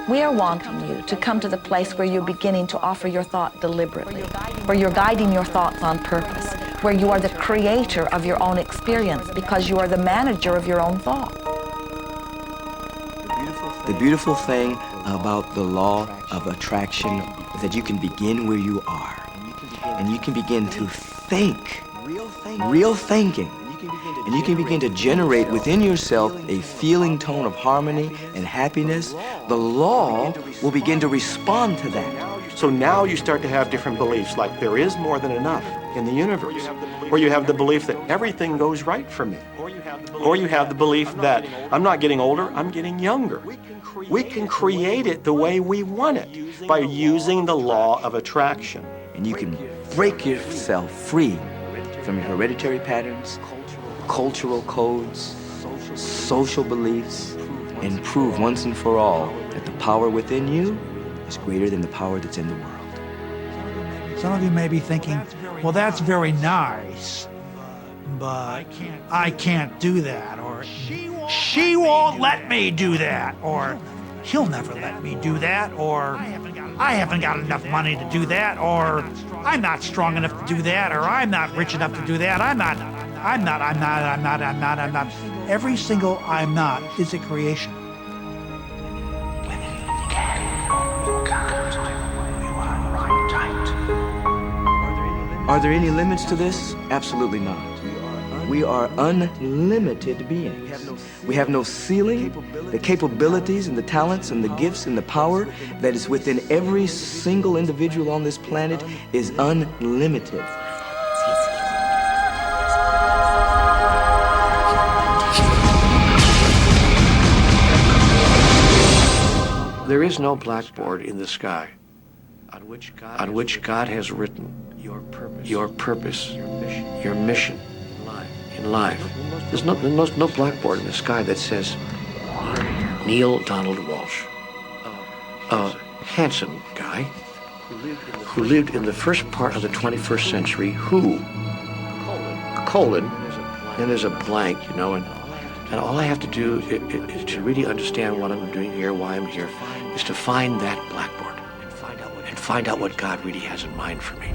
We are wanting you to come to the place where you're beginning to offer your thought deliberately, where you're guiding your thoughts on purpose, where you are the creator of your own experience because you are the manager of your own thought. The beautiful thing about the law of attraction is that you can begin where you are, and you can begin to think, real thinking. And you can begin to generate within yourself a feeling tone of harmony and happiness. The law will begin to respond to that. So now you start to have different beliefs, like there is more than enough in the universe. Or you have the belief that everything goes right for me. Or you have the belief that I'm not getting older, I'm getting younger. We can create it the way we want it by using the law of attraction. And you can break yourself free from your hereditary patterns, cultural codes, social beliefs, and prove once and for all that the power within you is greater than the power that's in the world. Some of you may be thinking, well, that's very nice, but I can't do that, or she won't let me do that, or he'll never let me do that, or I haven't got enough money to do that, or I'm not strong enough to do that, or I'm not rich enough to do that, I'm not. Every single I'm not is a creation. Are there any limits to this? Absolutely not. We are unlimited beings. We have no ceiling. The capabilities and the talents and the gifts and the power that is within every single individual on this planet is unlimited. There is no blackboard in the sky on which God has written your purpose, your mission in life. There's no blackboard in the sky that says Neil Donald Walsh, a handsome guy who lived in the first part of the 21st century, who, colon, then there's a blank, you know, and all I have to do is to really understand what I'm doing here, why I'm here, is to find that blackboard and find out what God really has in mind for me.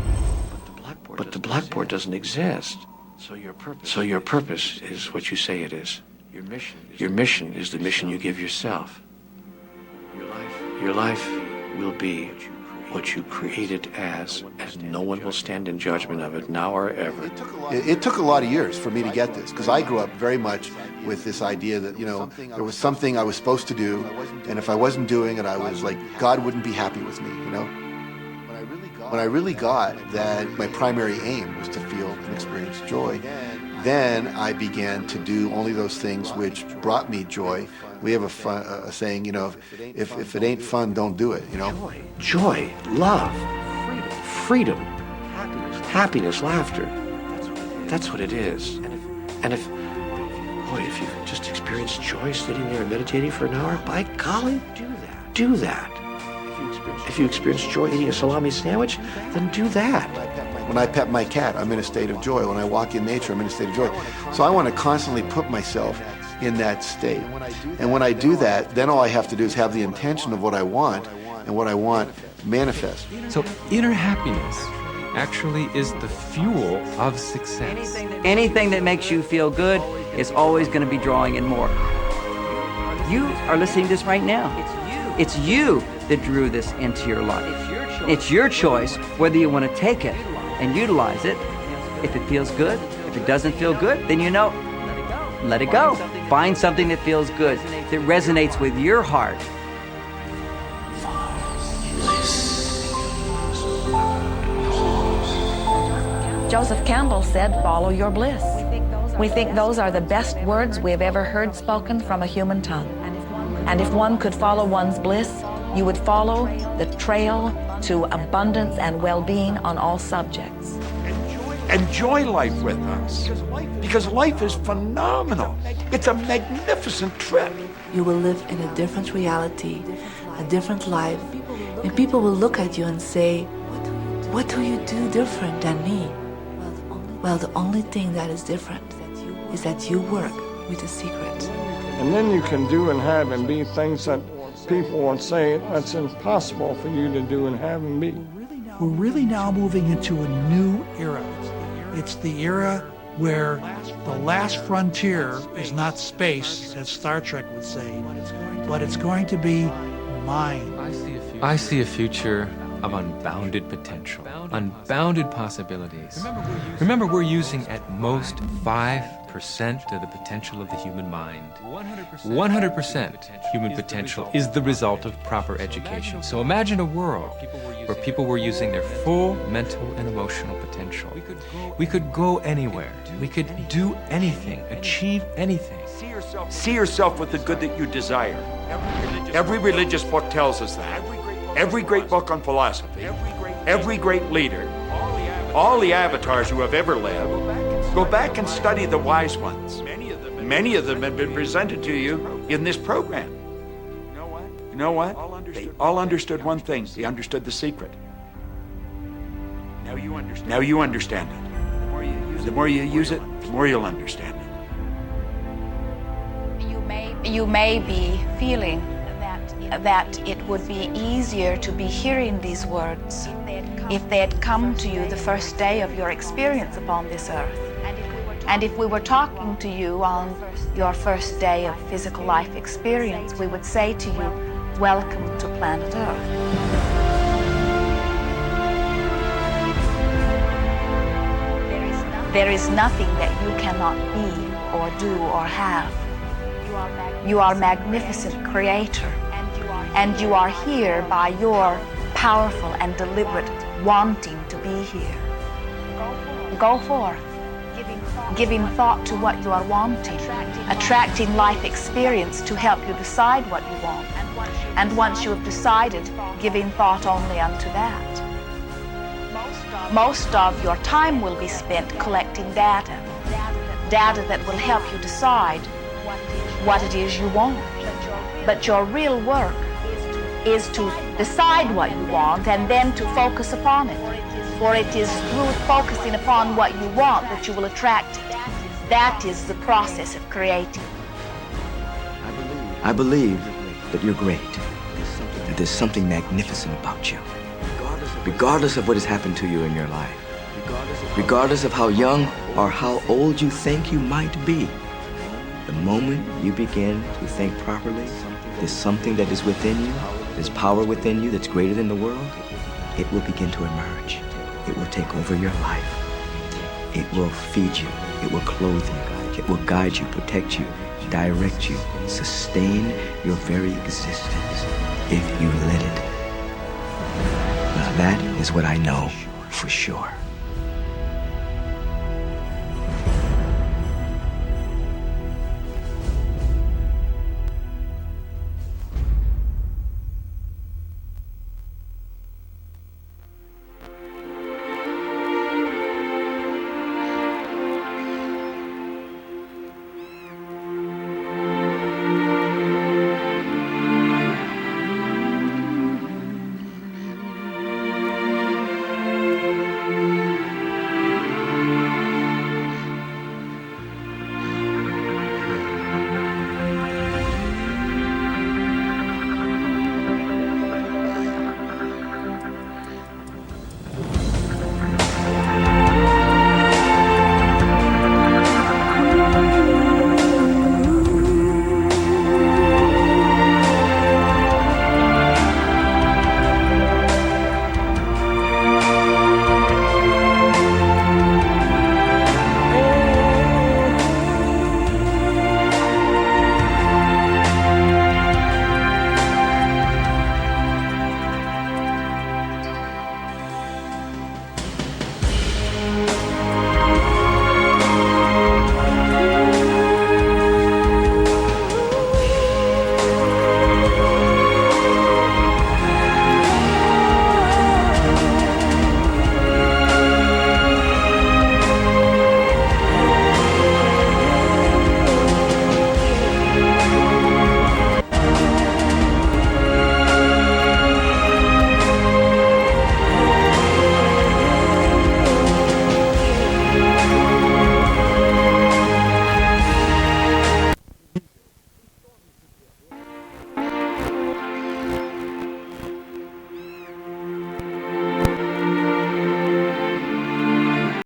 But the blackboard doesn't exist. So your purpose is what you say it is. Your mission is the mission you give yourself. Your life will be what you create it as, and no one will stand in judgment of it now or ever. It took a lot of years for me to get this, because I grew up very much with this idea that, you know, there was something I was supposed to do, and if I wasn't doing it, I was like, God wouldn't be happy with me, you know? When I really got that my primary aim was to feel and experience joy, then I began to do only those things which brought me joy. We have a saying, you know, if it ain't fun, don't do it, you know? Joy, love, freedom, happiness, laughter. That's what it is. And if you just experience joy sitting there and meditating for an hour, by golly, do that. If you experience joy eating a salami sandwich, then do that. When I pet my cat, I'm in a state of joy. When I walk in nature, I'm in a state of joy. So I want to constantly put myself in that state. And when I do that, then all I have to do is have the intention of what I want, and what I want manifest. So inner happiness actually is the fuel of success. Anything that makes you feel good is always going to be drawing in more. You are listening to this right now. It's you that drew this into your life. It's your choice whether you want to take it and utilize it. If it feels good, if it doesn't feel good, then you know, let it go. Find something that feels good, that resonates with your heart. Joseph Campbell said, follow your bliss. We think those are the best words we have ever heard spoken from a human tongue. And if one could follow one's bliss, you would follow the trail to abundance and well-being on all subjects. Enjoy life with us, because life is phenomenal. It's a magnificent trip. You will live in a different reality, a different life, and people will look at you and say, what do you do different than me? Well, the only thing that is different is that you work with a secret. And then you can do and have and be things that people are saying that's impossible for you to do and having me. We're really now moving into a new era. It's the era where the last frontier is not space, as Star Trek would say, but it's going to be mind. I see a future of unbounded potential, unbounded possibilities. Remember, we're using at most 5% of the potential of the human mind. 100% human potential is the result of proper education. So imagine a world where people were using their full mental and emotional potential. We could go anywhere. We could do anything, achieve anything. See yourself with the good that you desire. Every religious book tells us that. Every great book on philosophy, every great leader, all the avatars who have ever lived, go back and study the wise ones. Many of them have been presented to you in this program. You know what? They all understood one thing. They understood the secret. Now you understand it. The more you use it, the more you'll understand it. You may be feeling that it would be easier to be hearing these words if they had come to you the first day of your experience upon this earth. And if we were talking to you on your first day of physical life experience, we would say to you, welcome to planet Earth. There is nothing that you cannot be or do or have. You are a magnificent creator, and you are here by your powerful and deliberate wanting to be here. Go forth, giving thought to what you are wanting, attracting life experience to help you decide what you want. And once you have decided, giving thought only unto that. Most of your time will be spent collecting data that will help you decide what it is you want. But your real work is to decide what you want and then to focus upon it. For it is through focusing upon what you want that you will attract it. That is the process of creating. I believe that you're great, that there's something magnificent about you. Regardless of what has happened to you in your life, regardless of how young or how old you think you might be, the moment you begin to think properly, there's something that is within you, there's power within you that's greater than the world, it will begin to emerge. It will take over your life. It will feed you. It will clothe you. It will guide you, protect you, direct you, sustain your very existence if you let it. Now that is what I know for sure.